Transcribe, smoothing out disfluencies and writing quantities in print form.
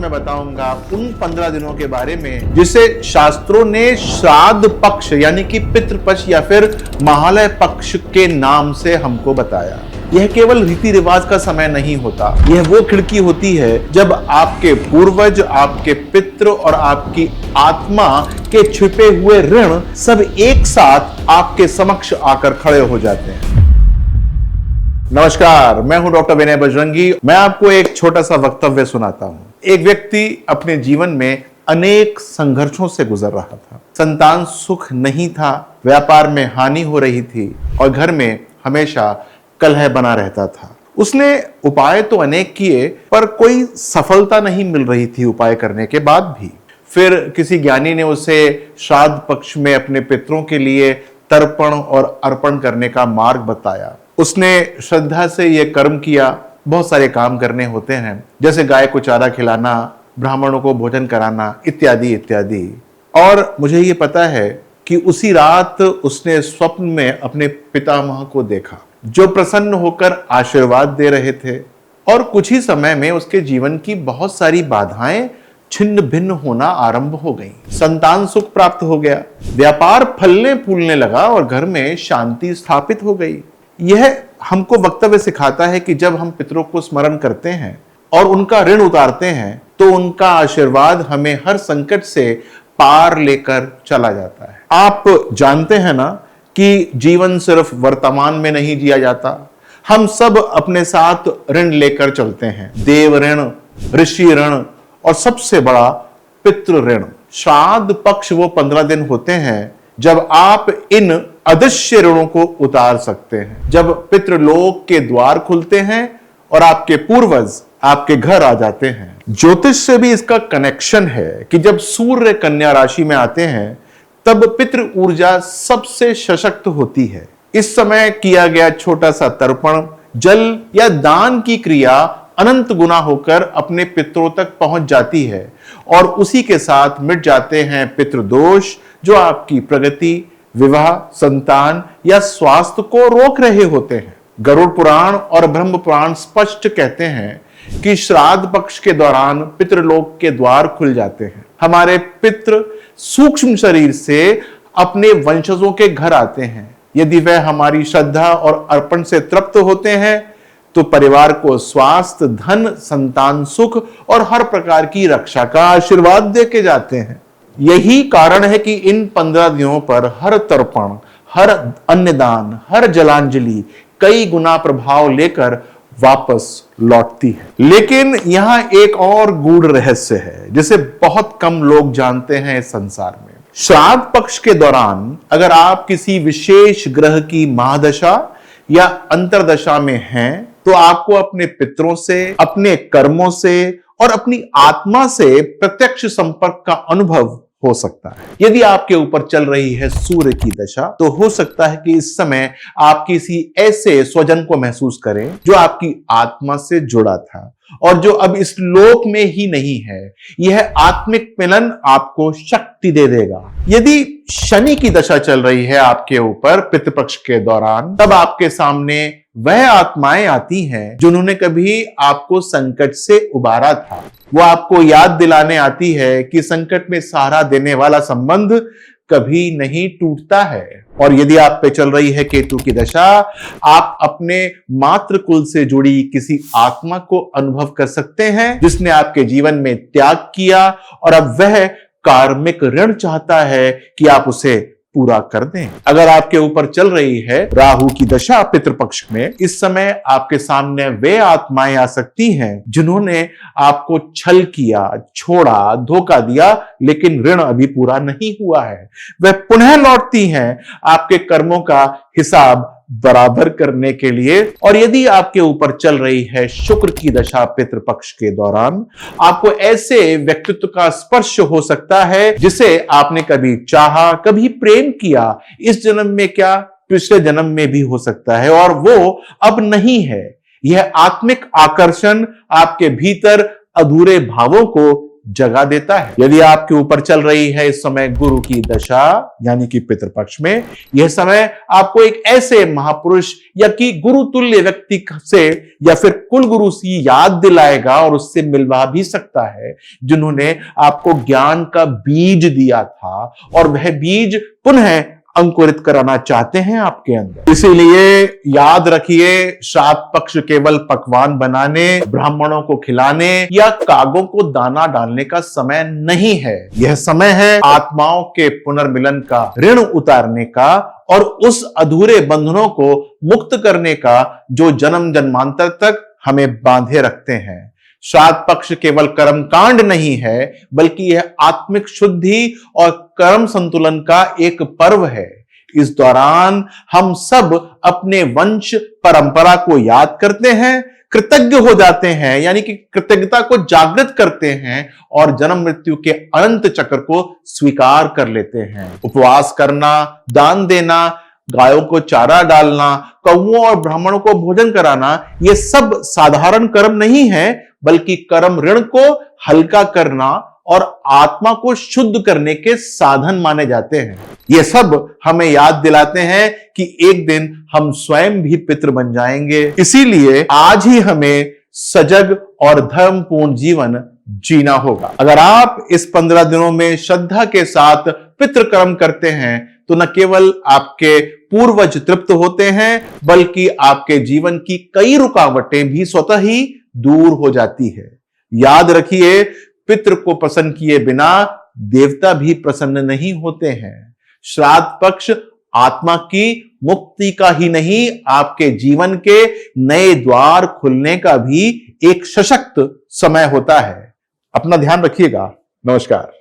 मैं बताऊंगा उन 15 दिनों के बारे में जिसे शास्त्रों ने श्राद्ध पक्ष यानी कि पितृपक्ष या फिर महालय पक्ष के नाम से हमको बताया। यह केवल रीति रिवाज का समय नहीं होता, यह वो खिड़की होती है जब आपके पूर्वज, आपके पितृ और आपकी आत्मा के छिपे हुए ऋण सब एक साथ आपके समक्ष आकर खड़े हो जाते हैं। नमस्कार, मैं हूं डॉक्टर विनय बजरंगी। मैं आपको एक छोटा सा वक्तव्य सुनाता हूं। एक व्यक्ति अपने जीवन में अनेक संघर्षों से गुजर रहा था। संतान सुख नहीं था, व्यापार में हानि हो रही थी और घर में हमेशा कलह बना रहता था। उसने उपाय तो अनेक किए पर कोई सफलता नहीं मिल रही थी उपाय करने के बाद भी। फिर किसी ज्ञानी ने उसे श्राद्ध पक्ष में अपने पितरों के लिए तर्पण और अर्पण करने का मार्ग बताया। उसने श्रद्धा से यह कर्म किया। बहुत सारे काम करने होते हैं, जैसे गाय को चारा खिलाना, ब्राह्मणों को भोजन कराना, इत्यादि इत्यादि। और मुझे ये पता है कि उसी रात उसने स्वप्न में अपने पितामह को देखा जो प्रसन्न होकर आशीर्वाद दे रहे थे। और कुछ ही समय में उसके जीवन की बहुत सारी बाधाएं छिन्न भिन्न होना आरंभ हो गई। संतान सुख प्राप्त हो गया, व्यापार फलने फूलने लगा और घर में शांति स्थापित हो गई। यह हमको वक्तव्य सिखाता है कि जब हम पितरों को स्मरण करते हैं और उनका ऋण उतारते हैं तो उनका आशीर्वाद हमें हर संकट से पार लेकर चला जाता है। आप जानते हैं ना कि जीवन सिर्फ वर्तमान में नहीं जिया जाता। हम सब अपने साथ ऋण लेकर चलते हैं, देव ऋण, ऋषि ऋण और सबसे बड़ा पितृ ऋण। श्राद्ध पक्ष वो 15 दिन होते हैं जब आप इन अदृश्य ऋणों को उतार सकते हैं, जब पितृलोक के द्वार खुलते हैं और आपके पूर्वज आपके घर आ जाते हैं। ज्योतिष से भी इसका कनेक्शन है कि जब सूर्य कन्या राशि में आते हैं तब पितृ ऊर्जा सबसे सशक्त होती है। इस समय किया गया छोटा सा तर्पण, जल या दान की क्रिया अनंत गुना होकर अपने पितरों तक पहुंच जाती है और उसी के साथ मिट जाते हैं पितृदोष जो आपकी प्रगति, विवाह, संतान या स्वास्थ्य को रोक रहे होते हैं। गरुड़ पुराण और ब्रह्म पुराण स्पष्ट कहते हैं कि श्राद्ध पक्ष के दौरान पितृलोक के द्वार खुल जाते हैं। हमारे पितृ सूक्ष्म शरीर से अपने वंशजों के घर आते हैं। यदि वह हमारी श्रद्धा और अर्पण से तृप्त होते हैं तो परिवार को स्वास्थ्य, धन, संतान सुख और हर प्रकार की रक्षा का आशीर्वाद दे के जाते हैं। यही कारण है कि इन 15 दिनों पर हर तर्पण, हर अन्नदान, हर जलांजलि कई गुना प्रभाव लेकर वापस लौटती है। लेकिन यहां एक और गूढ़ रहस्य है जिसे बहुत कम लोग जानते हैं इस संसार में। श्राद्ध पक्ष के दौरान अगर आप किसी विशेष ग्रह की महादशा या अंतरदशा में हैं तो आपको अपने पितरों से, अपने कर्मों से और अपनी आत्मा से प्रत्यक्ष संपर्क का अनुभव हो सकता है। यदि आपके ऊपर चल रही है सूर्य की दशा तो हो सकता है कि इस समय आप किसी ऐसे स्वजन को महसूस करें जो आपकी आत्मा से जुड़ा था और जो अब इस लोक में ही नहीं है। यह आत्मिक मिलन आपको शक्ति दे देगा। यदि शनि की दशा चल रही है आपके ऊपर पितृपक्ष के दौरान, तब आपके सामने वह आत्माएं आती हैं जिन्होंने कभी आपको संकट से उबारा था। वो आपको याद दिलाने आती है कि संकट में सहारा देने वाला संबंध कभी नहीं टूटता है। और यदि आप पे चल रही है केतु की दशा, आप अपने मातृ कुल से जुड़ी किसी आत्मा को अनुभव कर सकते हैं जिसने आपके जीवन में त्याग किया और अब वह कार्मिक ऋण चाहता है कि आप उसे पूरा कर दें। अगर आपके ऊपर चल रही है राहु की दशा पितृपक्ष में, इस समय आपके सामने वे आत्माएं आ सकती हैं जिन्होंने आपको छल किया, छोड़ा, धोखा दिया, लेकिन ऋण अभी पूरा नहीं हुआ है। वह पुनः लौटती हैं आपके कर्मों का हिसाब बराबर करने के लिए। और यदि आपके ऊपर चल रही है शुक्र की दशा पितृपक्ष के दौरान, आपको ऐसे व्यक्तित्व का स्पर्श हो सकता है जिसे आपने कभी चाहा, कभी प्रेम किया, इस जन्म में क्या पिछले जन्म में भी हो सकता है और वो अब नहीं है। यह आत्मिक आकर्षण आपके भीतर अधूरे भावों को जगा देता है। यदि आपके ऊपर चल रही है इस समय गुरु की दशा यानी कि पितृपक्ष में, यह समय आपको एक ऐसे महापुरुष या कि गुरु तुल्य व्यक्ति से या फिर कुल गुरु की याद दिलाएगा और उससे मिलवा भी सकता है जिन्होंने आपको ज्ञान का बीज दिया था और वह बीज पुनः अंकुरित कराना चाहते हैं आपके अंदर। इसीलिए याद रखिए, श्राद्ध पक्ष केवल पकवान बनाने, ब्राह्मणों को खिलाने या कागों को दाना डालने का समय नहीं है। यह समय है आत्माओं के पुनर्मिलन का, ऋण उतारने का और उस अधूरे बंधनों को मुक्त करने का जो जन्म जन्मांतर तक हमें बांधे रखते हैं। श्राद्ध पक्ष केवल कर्म कांड नहीं है, बल्कि यह आत्मिक शुद्धि और कर्म संतुलन का एक पर्व है। इस दौरान हम सब अपने वंश परंपरा को याद करते हैं, कृतज्ञ हो जाते हैं यानी कि कृतज्ञता को जागृत करते हैं और जन्म मृत्यु के अनंत चक्र को स्वीकार कर लेते हैं। उपवास करना, दान देना, गायों को चारा डालना, कौओं और ब्राह्मणों को भोजन कराना, ये सब साधारण कर्म नहीं है, बल्कि कर्म ऋण को हल्का करना और आत्मा को शुद्ध करने के साधन माने जाते हैं। ये सब हमें याद दिलाते हैं कि एक दिन हम स्वयं भी पितृ बन जाएंगे। इसीलिए आज ही हमें सजग और धर्मपूर्ण जीवन जीना होगा। अगर आप इस 15 दिनों में श्रद्धा के साथ पितृकर्म करते हैं तो न केवल आपके पूर्वज तृप्त होते हैं, बल्कि आपके जीवन की कई रुकावटें भी स्वतः ही दूर हो जाती है। याद रखिए, पितृ को प्रसन्न किए बिना देवता भी प्रसन्न नहीं होते हैं। श्राद्ध पक्ष आत्मा की मुक्ति का ही नहीं, आपके जीवन के नए द्वार खुलने का भी एक सशक्त समय होता है। अपना ध्यान रखिएगा। नमस्कार।